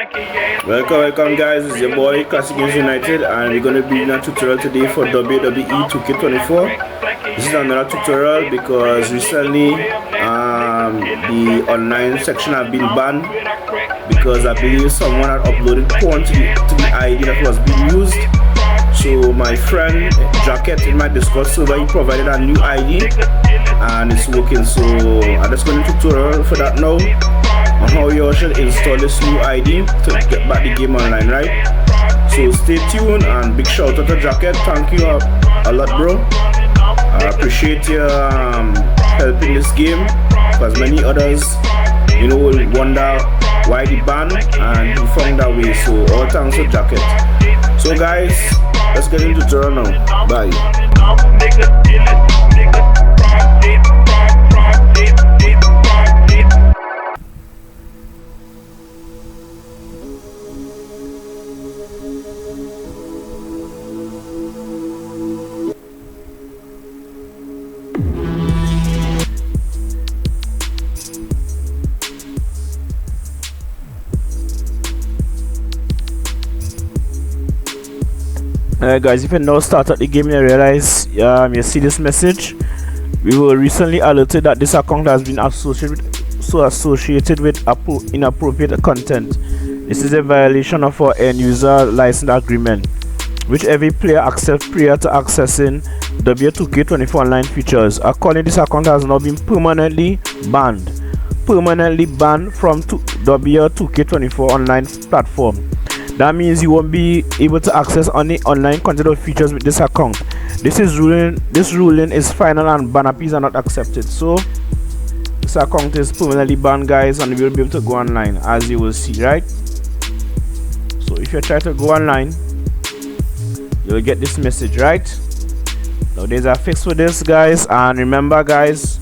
Welcome guys, it's your boy Classic Games United, and we're going to be doing a tutorial today for WWE 2K24. This is another tutorial because recently the online section have been banned because I believe someone had uploaded porn to the ID that was being used. So my friend Jacket in my Discord server, he provided a new ID and it's working. So I'm just going to tutorial for that now on how you should install this new ID to get back the game online, right? So stay tuned, and big shout out to Jacket. Thank you a lot, bro. I appreciate you helping this game, because many others, you know, will wonder why the ban, and you found that way. So all thanks to Jacket. So guys, let's get into the tutorial now. Bye. Alright guys, if you now start at the game, you realize you see this message. We were recently alerted that this account has been associated with inappropriate content. This is a violation of our end user license agreement, which every player accepts prior to accessing W2K24 online features. Accordingly, this account has now been permanently banned from W2K24 online platform. That means you won't be able to access any online content or features with this account. This ruling is final, and ban appeals are not accepted. So this account is permanently banned, guys, and you will be able to go online, as you will see, right? So if you try to go online, you will get this message, right? Now there's a fix for this, guys, and remember, guys,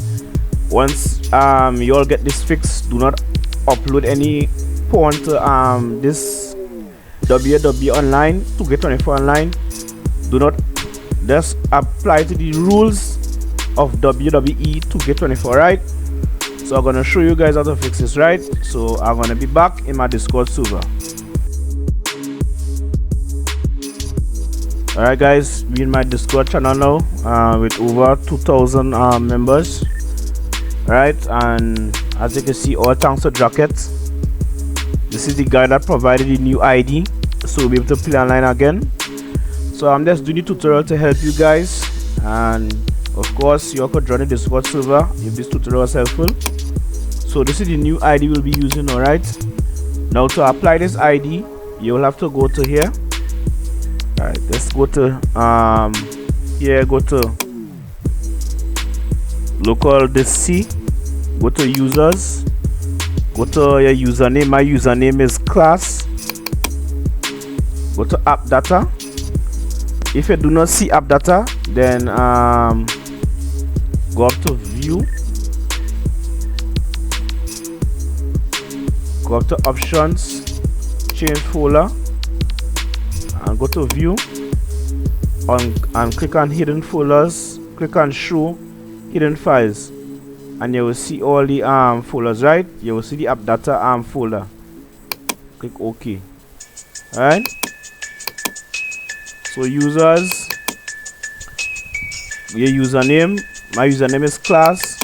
once you all get this fix, do not upload any porn to this WWE online, 2K24 online. Do not just apply to the rules of WWE 2K24, right? So I'm gonna show you guys how to fix this, right? So I'm gonna be back in my Discord server. Alright guys, we're in my Discord channel now with over 2,000 members, right? And as you can see, all thanks to Jacket. This is the guy that provided the new ID, so we'll be able to play online again. So I'm just doing the tutorial to help you guys, and of course you all could join the Discord server if this tutorial was helpful. So this is the new ID we'll be using. Alright, now to apply this ID, you'll have to go to here. Alright, let's go to here, go to local this C, go to users, go to your username. My username is class. Go to app data. If you do not see app data, then go up to view, go up to options, change folder, and go to view, and click on hidden folders, click on show hidden files, and you will see all the folders, right? You will see the app data folder. Click OK. Alright, so users, your username, my username is class.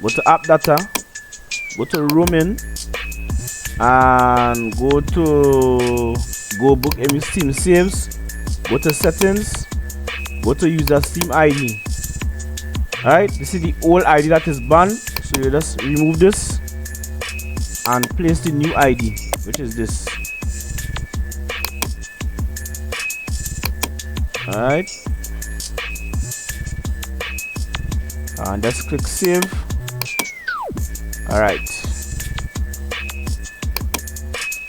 Go to app data, go to roaming, and go to go book any Steam saves, go to settings, go to user Steam ID. Alright, this is the old ID that is banned, so you just remove this and place the new ID, which is this. Alright, and just click save. Alright,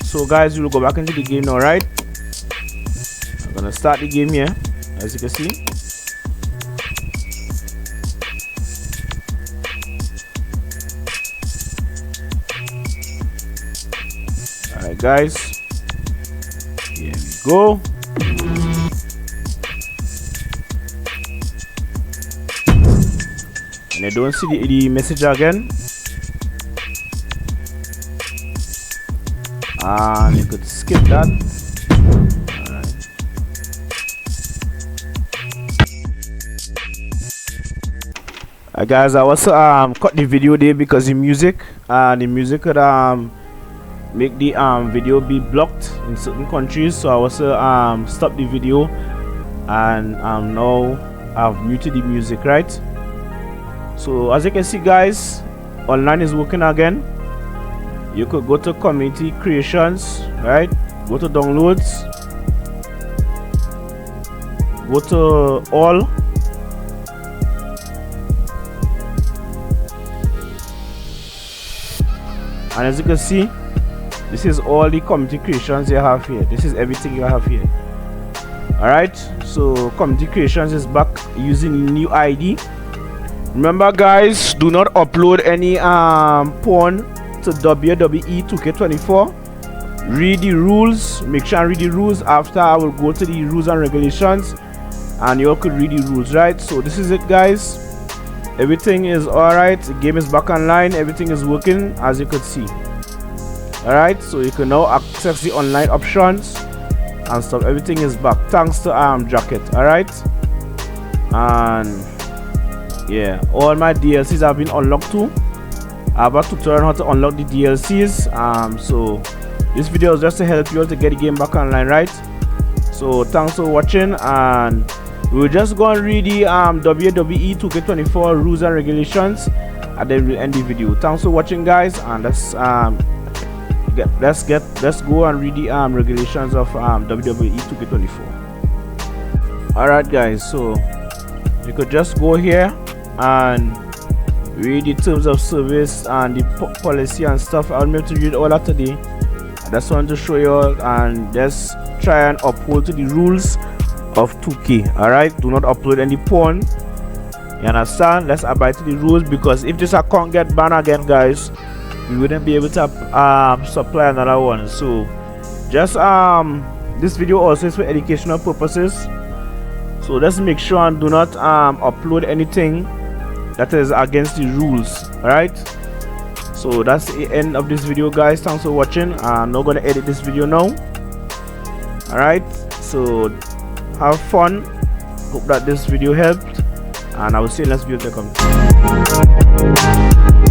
so guys, we will go back into the game now, right? I'm gonna start the game here, as you can see. Alright guys, here we go. And I don't see the message again. and you could skip that. Guys, I also cut the video there because the music could make the video be blocked in certain countries, so I also stopped the video, and now I've muted the music, right? So as you can see, guys, online is working again. You could go to community creations, right? Go to downloads, go to all, and as you can see, this is all the community creations you have here. This is everything you have here. Alright, so community creations is back using new ID. Remember, guys, do not upload any porn to WWE 2K24. Read the rules. Make sure and read the rules. After, I will go to the rules and regulations, and you all could read the rules, right? So this is it, guys. Everything is alright. The game is back online. Everything is working, as you could see. Alright, so you can now access the online options and stuff. Everything is back thanks to Jacket. Alright, and yeah, all my DLCs have been unlocked too. I have a tutorial on how to unlock the DLCs. So this video is just to help you all to get the game back online, right? So thanks for watching, and we'll just go and read the WWE 2K24 rules and regulations, and then we'll end the video. Thanks for watching, guys, and let's go and read the regulations of WWE 2K24. Alright, guys, so you could just go here and read the terms of service and the policy and stuff. I'll be able to read all that today. I just want to show you all, and just try and uphold to the rules of 2K. Alright, do not upload any porn. You understand? Let's abide to the rules, because if this account get banned again, guys, we wouldn't be able to supply another one. So just this video also is for educational purposes, so let's make sure and do not upload anything that is against the rules. All right, so that's the end of this video, guys. Thanks for watching. I'm not gonna edit this video now. All right, so have fun. Hope that this video helped, and I will see you in the next video to come.